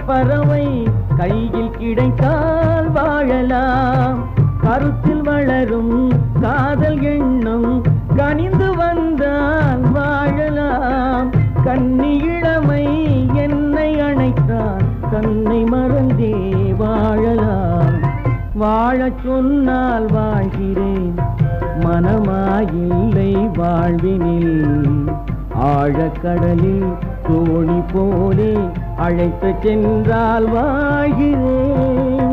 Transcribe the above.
பறவை கையில் கிடைத்தால் வாழலாம். கருத்தில் வளரும் காதல் எண்ணம் கனிந்து வந்தால் வாழலாம். கன்னி இளமை என்னை அணைத்தால் தன்னை மறந்தே வாழலாம். வாழச் சொன்னால் வாழ்கிறேன், மனமாயில்லை வாழ்வினில். ஆழக்கடலில் தோணி போலே அழைத்து சென்றால் வாழ்கிறேன்.